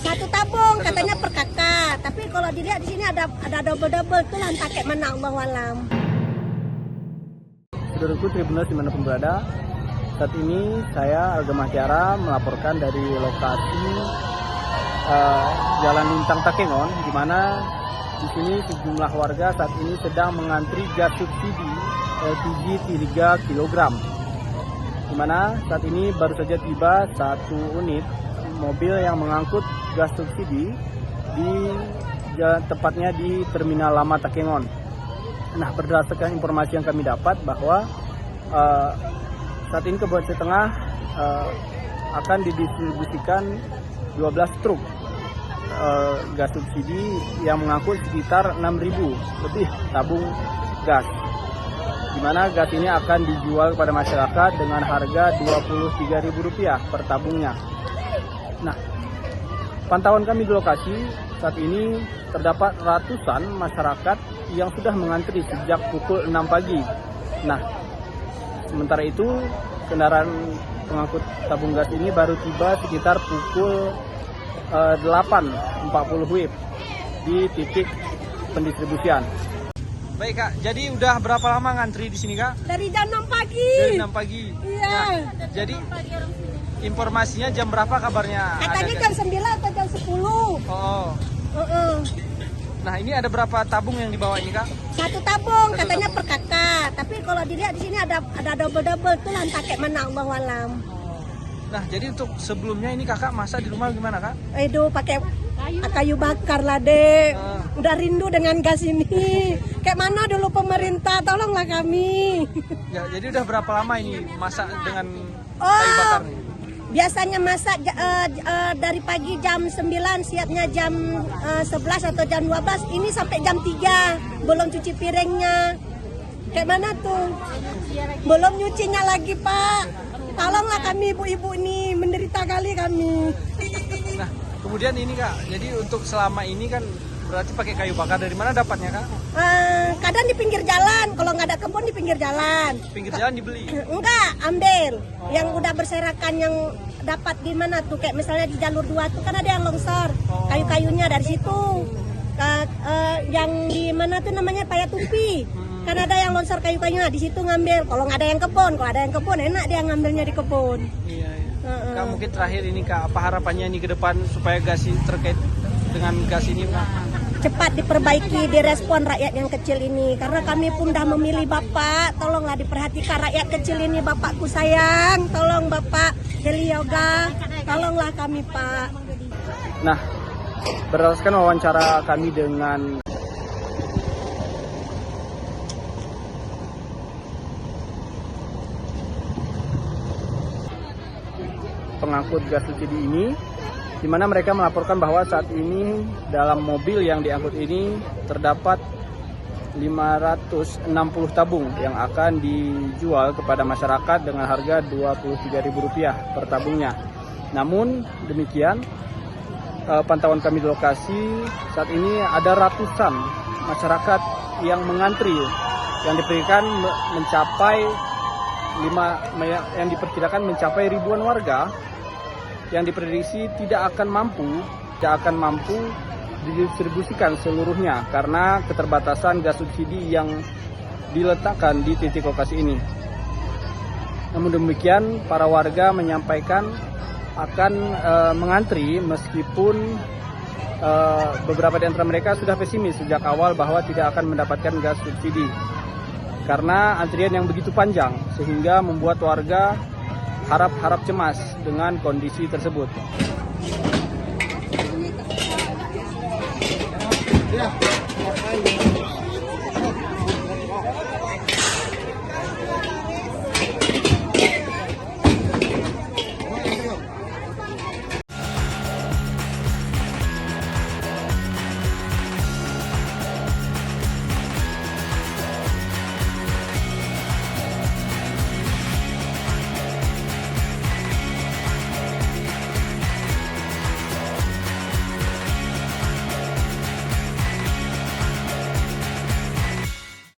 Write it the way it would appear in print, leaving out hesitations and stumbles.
Satu tabung katanya per kakak, tapi kalau dilihat di sini ada double tuh lantas kayak mana Allah alam. Saudaraku Tribuners dimanapun berada, saat ini saya Alga Mahtiara melaporkan dari lokasi Jalan Lintang Takengon, di mana di sini sejumlah warga saat ini sedang mengantri gas subsidi LPG 3 kg. Di mana saat ini baru saja tiba satu unit mobil yang mengangkut gas subsidi tepatnya di Terminal Lama Takengon. Nah, berdasarkan informasi yang kami dapat bahwa saat ini Kabupaten Tengah akan didistribusikan 12 truk gas subsidi yang mengangkut sekitar 6.000 lebih tabung gas, di mana gas ini akan dijual kepada masyarakat dengan harga Rp23.000 per tabungnya. Nah, pantauan kami di lokasi saat ini terdapat ratusan masyarakat yang sudah mengantri sejak pukul 6 pagi. Nah, sementara itu kendaraan pengangkut tabung gas ini baru tiba sekitar pukul 8.40 WIB di titik pendistribusian. Baik Kak, jadi udah berapa lama ngantri di sini Kak? Dari jam 6 pagi. Dari 6 pagi. Iya. Nah, jadi informasinya jam berapa kabarnya? Katanya jam 9 atau jam 10. Oh. Nah, ini ada berapa tabung yang dibawa ini Kak? Satu tabung katanya per kakak, tapi kalau dilihat di sini ada double tuh lantas kayak mana Allah alam. Nah, jadi untuk sebelumnya ini kakak masak di rumah gimana Kak? Aduh, pakai kayu bakar lah dek. Udah rindu dengan gas ini. Kayak mana dulu pemerintah, tolonglah kami. Ya, jadi udah berapa lama ini masak dengan kayu bakar nih? Biasanya masak dari pagi jam 9, siapnya jam 11 atau jam 12. Ini sampai jam 3, belum cuci piringnya. Kayak mana tuh? Belum nyucinya lagi Pak. Tolonglah kami ibu-ibu ini, menderita kali kami. Nah, kemudian ini Kak, jadi untuk selama ini kan berarti pakai kayu bakar, dari mana dapatnya Kak? Kadang di pinggir jalan, kalau nggak ada kebun di pinggir jalan. Pinggir jalan dibeli? Enggak, ambil. Yang udah berserakan yang dapat di mana tuh, kayak misalnya di jalur 2 tuh kan ada yang longsor. Kayu-kayunya dari situ. Yang di mana tuh namanya Payatumpi. Kan ada yang longsor kayu-kayunya di situ ngambil. Kalau nggak ada yang kebun, kalau ada yang kebun enak dia ngambilnya di kebun. Iya. Kak, mungkin terakhir ini Kak, apa harapannya ini ke depan supaya gas ini terkait dengan gas ini Kak? Cepat diperbaiki, direspon rakyat yang kecil ini. Karena kami pun dah memilih Bapak, tolonglah diperhatikan rakyat kecil ini. Bapakku sayang, tolong Bapak Heli Yoga, tolonglah kami Pak. Nah, berdasarkan wawancara kami dengan pengangkut gas subsidi ini, di mana mereka melaporkan bahwa saat ini dalam mobil yang diangkut ini terdapat 560 tabung yang akan dijual kepada masyarakat dengan harga Rp23.000 per tabungnya. Namun demikian, pantauan kami di lokasi saat ini ada ratusan masyarakat yang mengantri, yang diperkirakan mencapai ribuan warga yang diprediksi tidak akan mampu didistribusikan seluruhnya karena keterbatasan gas subsidi yang diletakkan di titik lokasi ini. Namun demikian, para warga menyampaikan akan mengantri meskipun beberapa di antara mereka sudah pesimis sejak awal bahwa tidak akan mendapatkan gas subsidi karena antrian yang begitu panjang sehingga membuat warga harap cemas dengan kondisi tersebut. Ya,